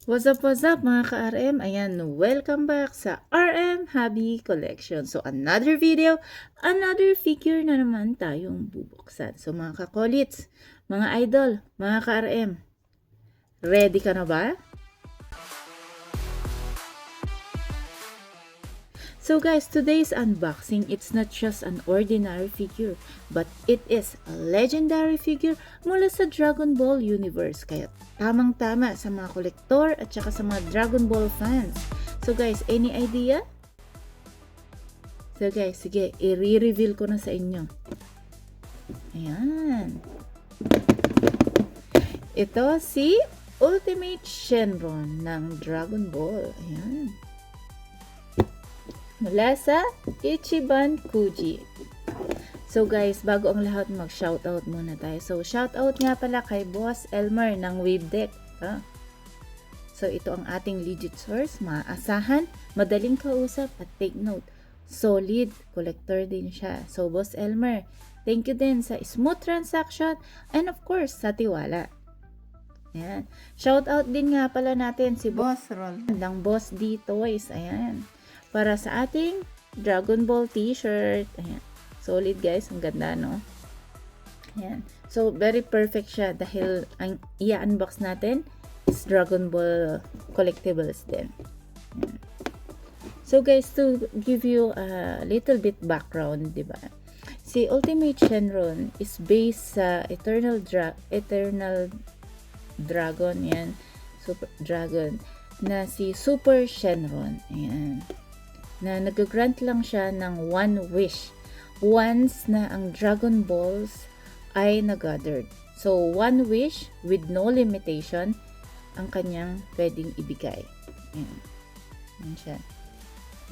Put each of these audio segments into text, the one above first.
What's up mga ka-RM? Ayan, welcome back sa RM Hobby Collection. So, another video, another figure na naman tayong bubuksan. So, mga kakolits, mga idol, mga ka-RM, ready ka na ba? So guys, today's unboxing, it's not just an ordinary figure, but it is a legendary figure mula sa Dragon Ball universe. Kaya tamang-tama sa mga kolektor at saka sa mga Dragon Ball fans. So guys, any idea? So guys, sige, i-reveal ko na sa inyo. Ayan. Ito si Ultimate Shenron ng Dragon Ball. Ayan. Mula sa Ichiban Kuji. So guys, bago ang lahat, mag-shoutout muna tayo. So shoutout nga pala kay Boss Elmer ng Wave Deck. So ito ang ating legit source, maaasahan, madaling kausap at take note. Solid collector din siya. So Boss Elmer, thank you din sa smooth transaction and of course sa tiwala. Ayan. Shoutout din nga pala natin si Boss Roll ng Boss D Toys. Ayan. Para sa ating Dragon Ball t-shirt. Ayan. Solid guys. Ang ganda, no? Ayan. So, very perfect siya dahil ang i-unbox natin is Dragon Ball collectibles din. Ayan. So, guys, to give you a little bit background, di ba? Si Ultimate Shenron is based sa Eternal Dragon. Yan. Super Dragon. Na si Super Shenron. Ayan. Na nag-grant lang siya ng one wish once na ang Dragon Balls ay nag-gathered. So, one wish with no limitation ang kanyang pwedeng ibigay. Ayan. Ayan siya.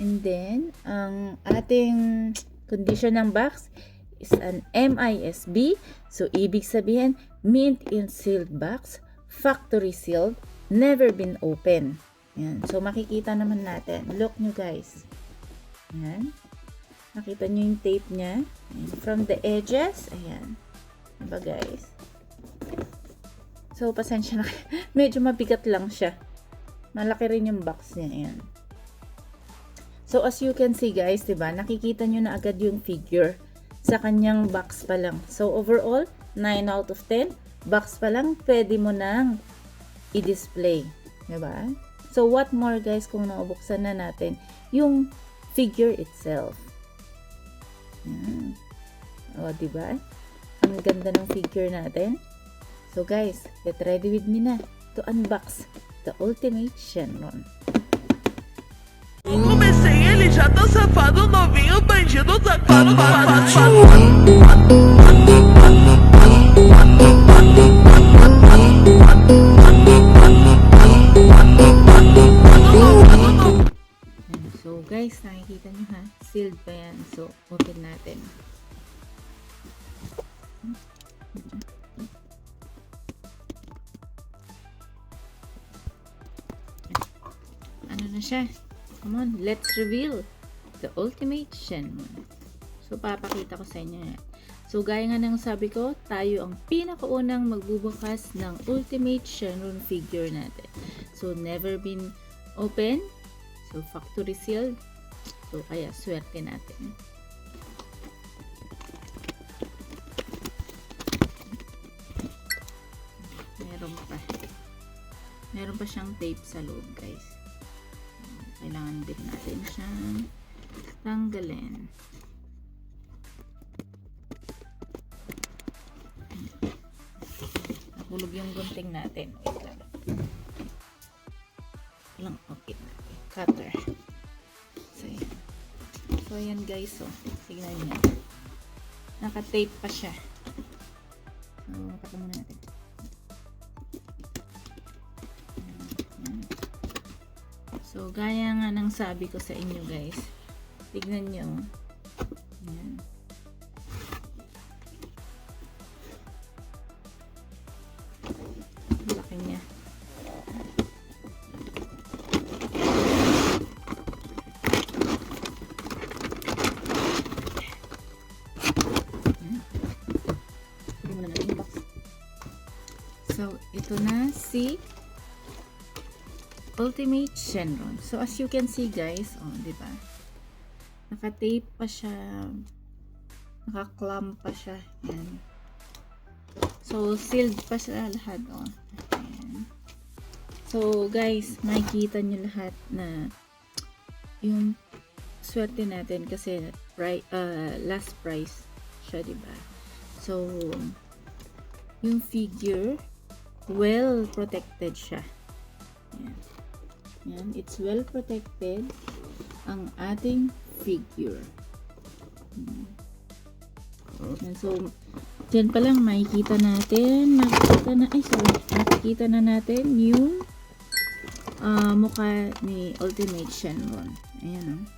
And then, ang ating condition ng box is an MISB. So, ibig sabihin, mint in sealed box, factory sealed, never been open. Ayan. So, makikita naman natin. Look nyo guys. Ayan. Nakita nyo yung tape niya. Ayan. From the edges. Ayan. Diba guys? So, pasensya na. Medyo mabigat lang siya. Malaki rin yung box niya. Ayan. So, as you can see guys, diba? Nakikita nyo na agad yung figure sa kanyang box pa lang. So, overall, 9 out of 10. Box pa lang, pwede mo nang i-display. Diba? So, what more guys kung naubuksan na natin yung figure itself. Yan. O, diba? Ang ganda ng figure natin. So, guys, get ready with me na to unbox the Ultimate Shenron. Comecei, ele já tá safado, novinho, bandido, safado, So guys, nakikita nyo ha, sealed pa yan. So, open natin. Ano na siya? Come on, let's reveal the Ultimate Shenron. So, papakita ko sa inyo yan. So, gaya nga ng sabi ko, tayo ang pinakaunang magbubukas ng Ultimate Shenron figure natin. So, never been open. So, factory sealed. So, kaya swerte natin. Meron pa siyang tape sa loob, guys. Kailangan din natin siyang tanggalin. Nahulog yung gunting natin. Wait lang. Okay na. Cutter. So, ayan guys. So, tignan nyo. Naka-tape pa siya. So, kata muna natin. So, gaya nga ng sabi ko sa inyo guys. Tignan nyo. Ayan. Laki niya. So, ito na si Ultimate Shenron. So, as you can see guys, oh, di ba? Naka-tape pa siya. Naka-clamp pa siya. Yan. So, sealed pa siya lahat, oh. Ayan. So, guys, makikita nyo lahat na yung swerte natin kasi last price siya, di ba? So, yung figure, well protected siya. Yan. Yan, it's well protected ang ating figure. Yan, so, dyan pa lang makikita natin, makikita na natin yung mukha ni Ultimate Shenron. Ayan,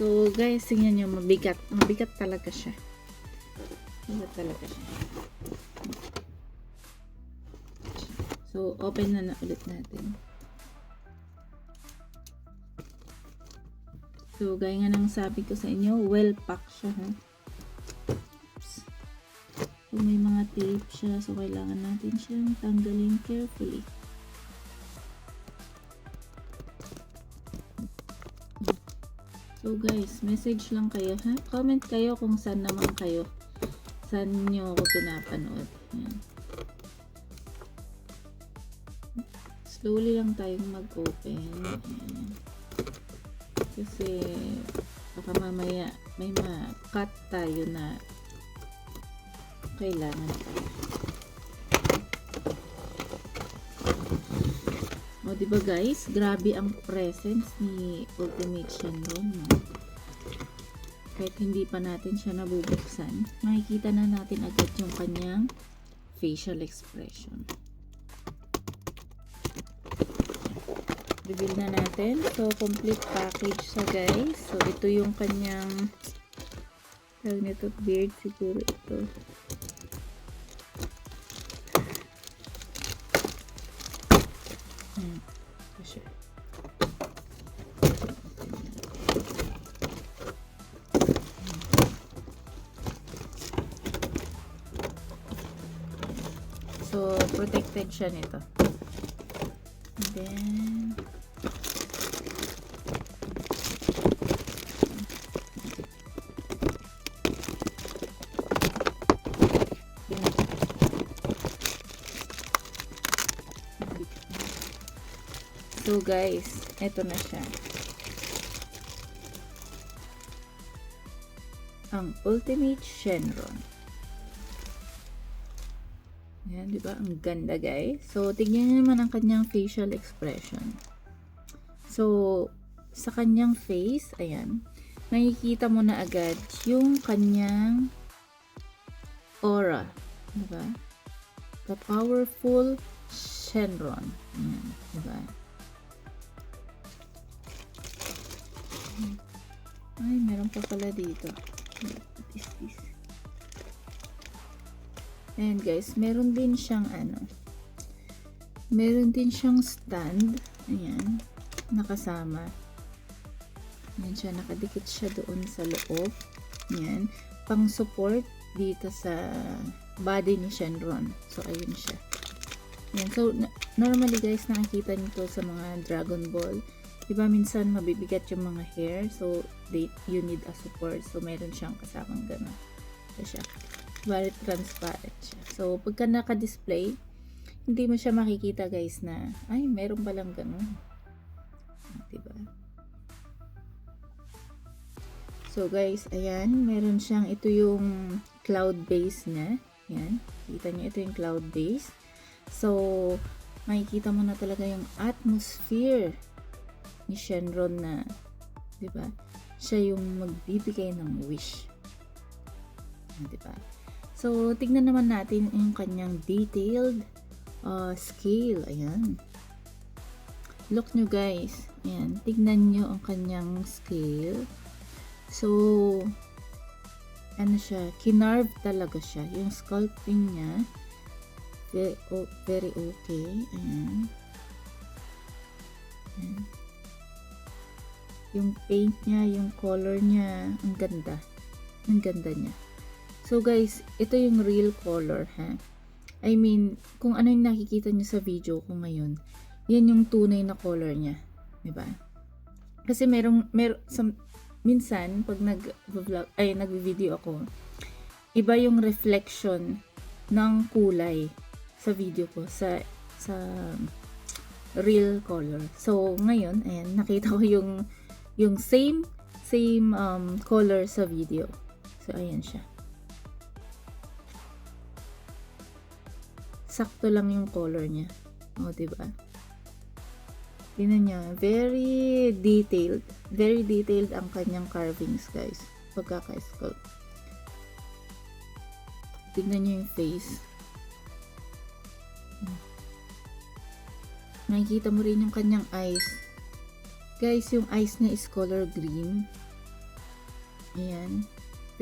So, guys, tingnan nyo, mabigat. Mabigat talaga siya. Mabigat talaga siya. So, open na ulit natin. So, gaya nga nang sabi ko sa inyo, well packed siya, ha? So, may mga tape siya. So, kailangan natin siyang tanggalin carefully. So guys, message lang kayo, ha? Comment kayo kung saan naman kayo. Saan nyo ako pinapanood. Yan. Slowly lang tayong mag-open. Kasi baka mamaya may ma-cut tayo na kailangan tayo. O, diba guys? Grabe ang presence ni Ultimate Shenron, no? Kahit hindi pa natin siya nabubuksan, makikita na natin agad yung kanyang facial expression. Reveal na natin. So, complete package siya, guys. So, ito yung kanyang tawag nito, beard siguro ito. So, protected siya nito. And then, so guys, eto na siya. Ang Ultimate Shenron. Ayan, di ba? Ang ganda, guys. So, tignan nyo naman ang kanyang facial expression. So, sa kanyang face, ayan, makikita mo na agad yung kanyang aura. Di ba? The powerful Shenron. Ayan, di ba? Ay, meron pa pala dito. What is this? Ayan guys, meron din siyang meron din siyang stand. Ayan, nakasama. Ayan siya, nakadikit siya doon sa loob. Ayan, pang support dito sa body ni Shenron. So, ayun siya. Ayan, so, normally guys, nakikita nito sa mga Dragon Ball. Diba minsan mabibigat yung mga hair, so you need a support. So meron siyang kasamang gano'n. So siya, very transparent siya. So pagka naka-display, hindi mo siya makikita guys na, ay meron palang gano'n. Diba? So guys, ayan, meron siyang, ito yung cloud base niya. Ayan, kita niyo ito yung cloud base. So makikita mo na talaga yung atmosphere ni Shenron na, di ba? Siya yung magbibigay ng wish. Di ba? So, tignan naman natin yung kanyang detailed scale. Ayan. Look nyo guys. Ayan. Tignan nyo ang kanyang scale. So, ano siya? Kinarve talaga siya. Yung sculpting niya, very okay. Ayan. Ayan. Yung paint niya, yung color niya, ang ganda. Ang ganda niya. So guys, ito yung real color, ha? I mean, kung ano yung nakikita niyo sa video ko ngayon, yan yung tunay na color niya. Diba? Kasi minsan, pag nag-video ako, iba yung reflection ng kulay sa video ko, sa real color. So, ngayon, ayan, nakita ko yung same color sa video. So, ayan siya. Sakto lang yung color niya. O, diba? Tingnan niya. Very detailed. Very detailed ang kanyang carvings, guys. Pagkaka-sculpt. Tingnan niyo yung face. Nakikita mo rin yung kanyang eyes. Guys, yung eyes niya is color green. Ayan.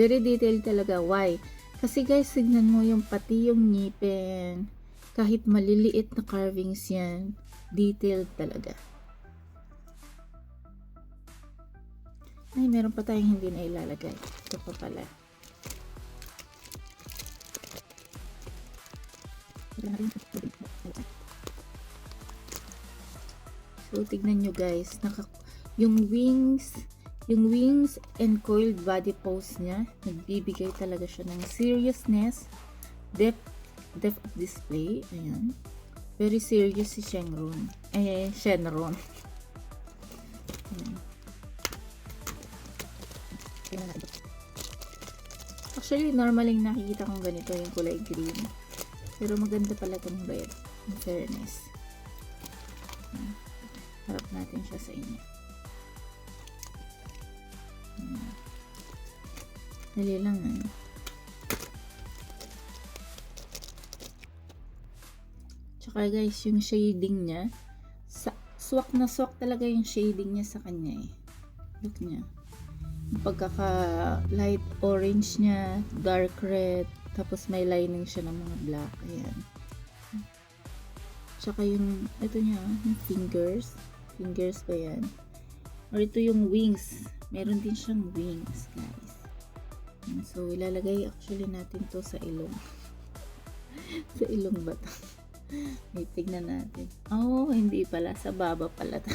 Very detailed talaga. Why? Kasi guys, tignan mo yung pati yung ngipin. Kahit maliliit na carvings yan, detailed talaga. Ay, meron pa tayong hindi na ilalagay. Ito pa pala. So, tignan nyo guys. Yung wings and coiled body pose niya, nagbibigay talaga siya ng seriousness, depth of display. Ayan. Very serious si Shenron. Shenron. Actually, normaling nakikita kong ganito yung kulay green. Pero maganda pala itong red. In fairness. Harap natin siya sa inyo. Dali lang na. Tsaka guys, yung shading niya, swak na swak talaga yung shading niya sa kanya eh. Look niya. Yung pagkaka light orange niya, dark red, tapos may lining siya ng mga black. Ayan. Tsaka yung, ito niya, yung fingers. Fingers ba yan? Or ito yung wings. Meron din siyang wings, guys. So, ilalagay actually natin to sa ilong. Sa ilong ba to? May tignan natin. Oh, hindi pala. Sa baba pala to.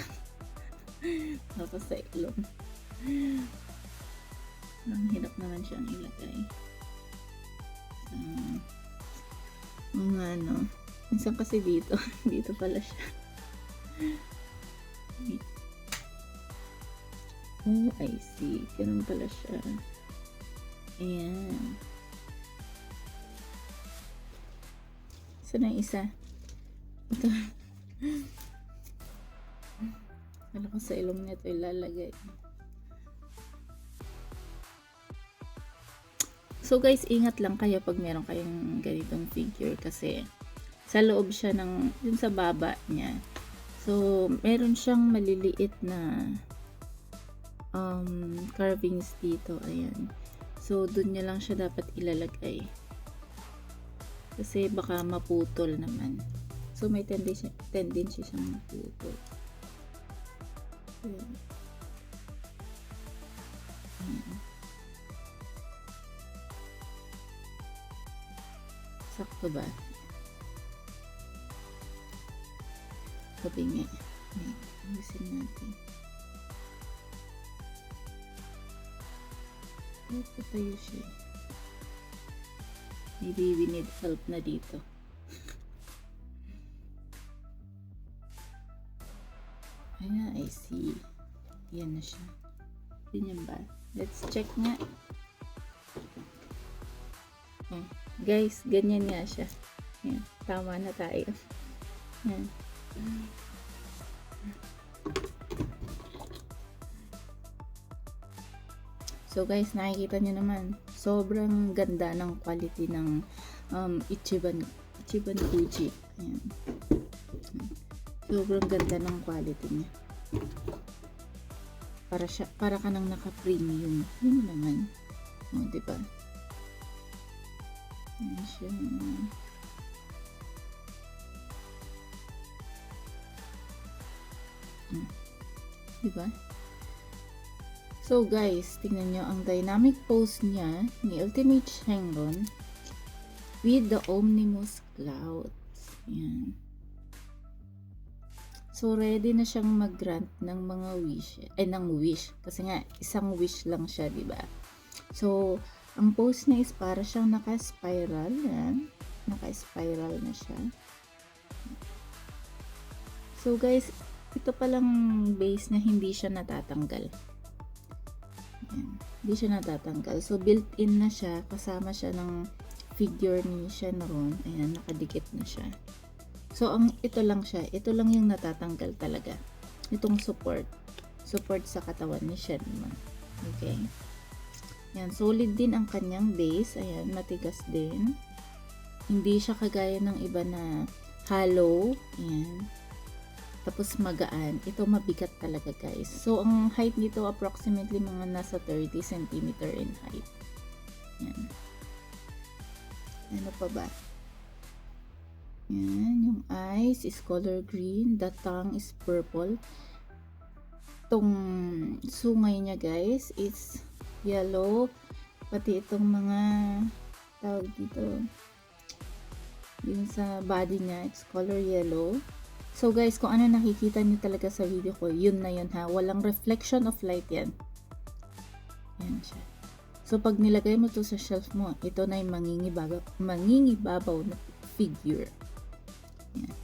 Tapos sa ilong. Ang hirap naman siyang ilagay. Mga ano. Minsan kasi dito. Dito pala siya. Oh, I see. Ganun pala siya. Ayan. Saan ang isa? Ito. Alam ko sa ilong nito ilalagay. So guys, ingat lang kayo pag meron kayong ganitong figure kasi sa loob siya ng, yun sa baba niya. So, meron siyang maliliit na carvings dito. Ayan. So, dun niya lang siya dapat ilalagay. Kasi baka maputol naman. So, may tendency siyang maputol. Ayan. Sakto ba? Sabi nga. Ayusin natin. Patayo siya. Maybe we need help na dito. Ayan, I see. Yan na siya. Ganyan ba? Let's check nga. Oh, guys, ganyan nga siya. Ayan, tama na tayo. Ayan. So guys, nakikita nyo naman, sobrang ganda ng quality ng Ichiban Kuji. Ayan. Sobrang ganda ng quality niya. Para ka nang naka-premium. Yun naman. O, diba? Ayan siya. Diba? So guys, tingnan nyo ang dynamic pose niya ni Ultimate Shenron with the Omnimous Clouds. Yan. So ready na siyang mag-grant ng mga wish. Kasi nga, isang wish lang siya, di ba? So, ang pose niya is para siyang naka-spiral. Yan. Naka-spiral na siya. So guys, ito palang base na hindi siya natatanggal. Ayan. Hindi siya natatanggal. So built-in na siya. Kasama siya ng figure ni Shenron. Ayan, nakadikit na siya. So ito lang siya. Ito lang yung natatanggal talaga. Itong support. Support sa katawan ni Shenron. Okay. Ayan, solid din ang kanyang base. Ayan, matigas din. Hindi siya kagaya ng iba na hollow. Ayan. Tapos magaan. Ito mabigat talaga guys. So, ang height nito approximately mga nasa 30 cm in height. Yan. Ano pa ba? Yan. Yung eyes is color green. The tongue is purple. Itong sungay niya guys is yellow. Pati itong mga tawag dito. Yung sa body niya, it's color yellow. So guys, kung ano nakikita niyo talaga sa video ko, yun na yun ha. Walang reflection of light yan. Yan siya. So pag nilagay mo to sa shelf mo, ito na yung mangingibabaw na figure. Yan.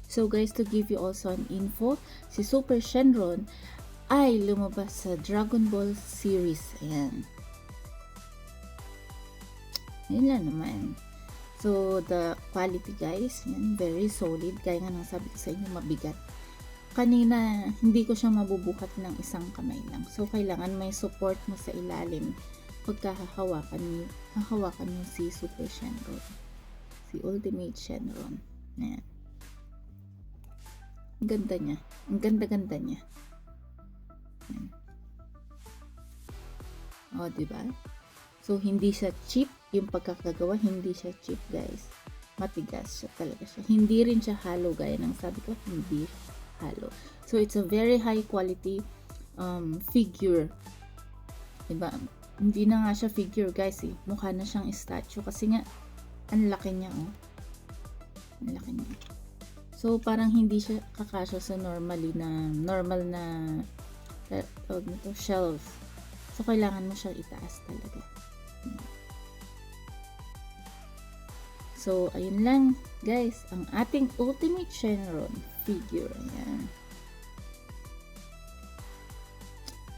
So guys, to give you also an info, si Super Shenron ay lumabas sa Dragon Ball series. Ayan. Yun lang naman. So, the quality guys, yan, very solid. Kaya nga nang sabi ko sa inyo, mabigat. Kanina, hindi ko siya mabubukat ng isang kamay lang. So, kailangan may support mo sa ilalim pagkahahawakan mo si Super Shenron. Si Ultimate Shenron. Yan. Ang ganda niya. Ang ganda-ganda niya. Yan. O, diba? So, hindi siya cheap. Yung pagkakagawa, hindi siya cheap, guys. Matigas siya talaga siya. Hindi rin siya hollow, gaya ng sabi ko, hindi hollow. So, it's a very high quality figure. Diba? Hindi na nga siya figure, guys, eh. Mukha na siyang statue. Kasi nga, ang laki niya, oh. Ang laki niya. So, parang hindi siya kakasya sa normal na tawag nito, shelf. So, kailangan mo siyang itaas talaga. So, ayun lang, guys, ang ating Ultimate Shenron figure. Ayan.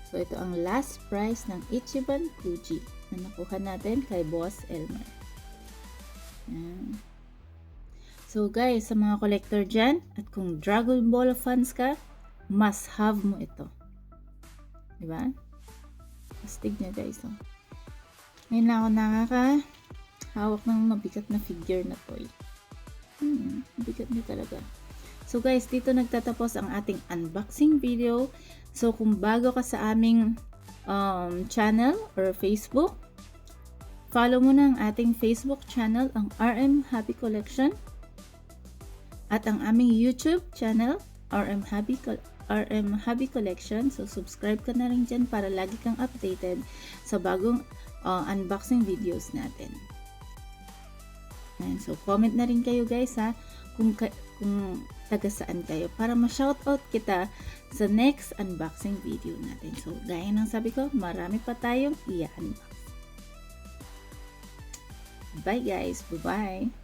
So, ito ang last prize ng Ichiban Kuji na nakuha natin kay Boss Elmer. Ayan. So, guys, sa mga collector dyan, at kung Dragon Ball fans ka, must have mo ito. Diba? Astig niya, guys. Oh. Ngayon na ako hawak ng mabigat na figure na toy. Mabigat niya talaga. So guys, dito nagtatapos ang ating unboxing video. So kung bago ka sa aming channel or Facebook, follow mo na ang ating Facebook channel, ang RM Happy Collection. At ang aming YouTube channel, RM Happy Collection. So subscribe ka na rin dyan para lagi kang updated sa bagong unboxing videos natin. And so, comment na rin kayo guys ha, kung taga saan kayo para ma-shoutout kita sa next unboxing video natin. So, gaya ng sabi ko, marami pa tayong i-unbox. Bye guys! Bye-bye!